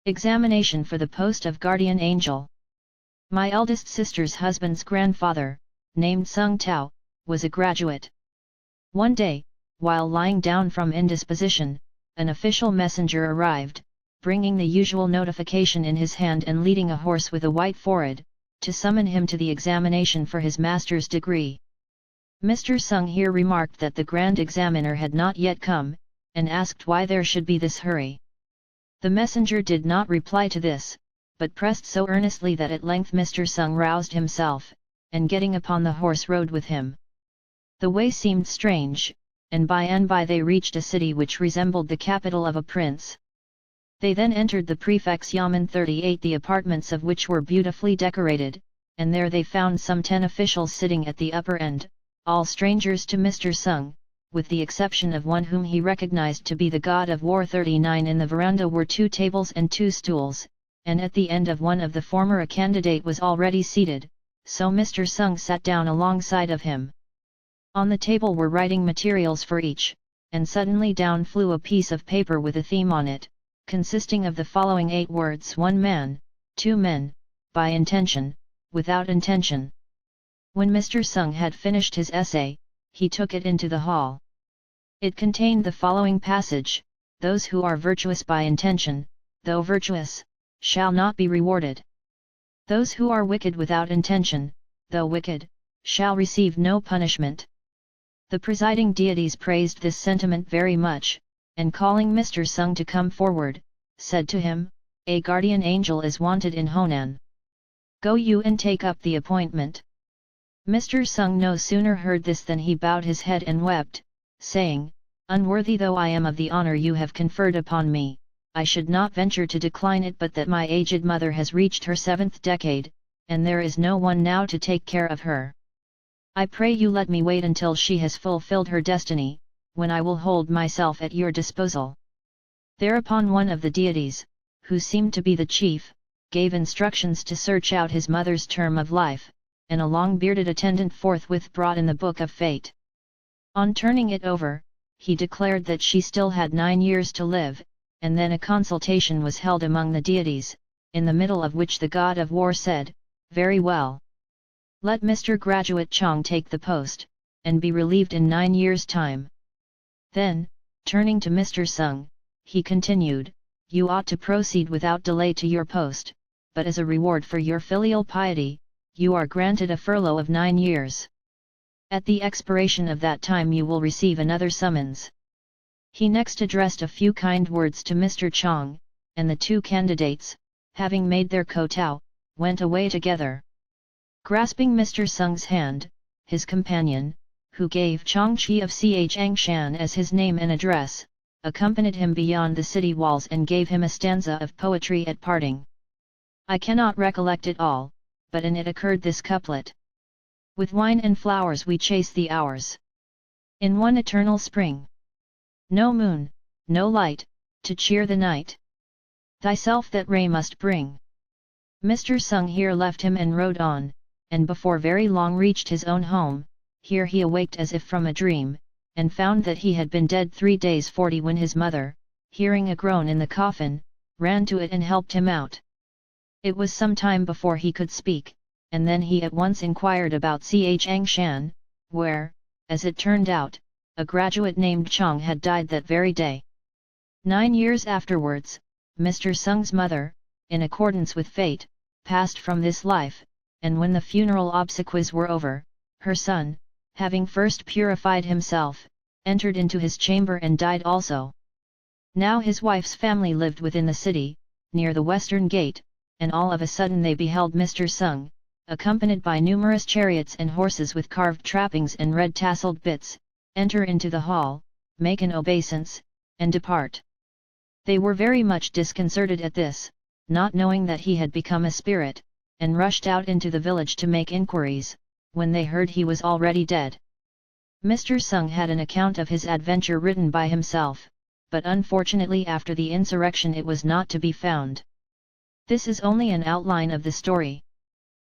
Examination for the post of guardian angel. My eldest sister's husband's grandfather, named Sung Tao, was a graduate. One day, while lying down from indisposition, an official messenger arrived, bringing the usual notification in his hand and leading a horse with a white forehead, to summon him to the examination for his master's degree. Mr. Sung here remarked that the grand examiner had not yet come, and asked why there should be this hurry. The messenger did not reply to this, but pressed so earnestly that at length Mr. Sung roused himself, and getting upon the horse rode with him. The way seemed strange, and by they reached a city which resembled the capital of a prince. They then entered the prefect's yamen 38, the apartments of which were beautifully decorated, and there they found some 10 officials sitting at the upper end, all strangers to Mr. Sung, with the exception of one whom he recognized to be the god of war. 39 In the veranda were 2 tables and 2 stools, and at the end of one of the former a candidate was already seated, so Mr. Sung sat down alongside of him. On the table were writing materials for each, and suddenly down flew a piece of paper with a theme on it, consisting of the following 8 words: 1 man, 2 men, by intention, without intention. When Mr. Sung had finished his essay, he took it into the hall. It contained the following passage: those who are virtuous by intention, though virtuous, shall not be rewarded. Those who are wicked without intention, though wicked, shall receive no punishment. The presiding deities praised this sentiment very much, and calling Mr. Sung to come forward, said to him, "A guardian angel is wanted in Honan. Go you and take up the appointment." Mr. Sung no sooner heard this than he bowed his head and wept, saying, "Unworthy though I am of the honor you have conferred upon me, I should not venture to decline it, but that my aged mother has reached her 7th decade, and there is no one now to take care of her. I pray you let me wait until she has fulfilled her destiny, when I will hold myself at your disposal." Thereupon one of the deities, who seemed to be the chief, gave instructions to search out his mother's term of life, and a long-bearded attendant forthwith brought in the book of fate. On turning it over, he declared that she still had 9 years to live, and then a consultation was held among the deities, in the middle of which the god of war said, "Very well. Let Mr. Graduate Chong take the post, and be relieved in 9 years' time." Then, turning to Mr. Sung, he continued, "You ought to proceed without delay to your post, but as a reward for your filial piety, you are granted a furlough of 9 years. At the expiration of that time you will receive another summons." He next addressed a few kind words to Mr. Chong, and the 2 candidates, having made their kowtow, went away together. Grasping Mr. Sung's hand, his companion, who gave Chong Chi of Changshan as his name and address, accompanied him beyond the city walls and gave him a stanza of poetry at parting. I cannot recollect it all, but in it occurred this couplet: "With wine and flowers we chase the hours. In one eternal spring. No moon, no light, to cheer the night. Thyself that ray must bring." Mr. Sung here left him and rode on, and before very long reached his own home. Here he awaked as if from a dream, and found that he had been dead 3 days 40 when his mother, hearing a groan in the coffin, ran to it and helped him out. It was some time before he could speak, and then he at once inquired about Changshan, where, as it turned out, a graduate named Chong had died that very day. 9 years afterwards, Mr. Sung's mother, in accordance with fate, passed from this life, and when the funeral obsequies were over, her son, having first purified himself, entered into his chamber and died also. Now his wife's family lived within the city, near the western gate, and all of a sudden they beheld Mr. Sung, accompanied by numerous chariots and horses with carved trappings and red tasseled bits, enter into the hall, make an obeisance, and depart. They were very much disconcerted at this, not knowing that he had become a spirit, and rushed out into the village to make inquiries, when they heard he was already dead. Mr. Sung had an account of his adventure written by himself, but unfortunately after the insurrection it was not to be found. This is only an outline of the story.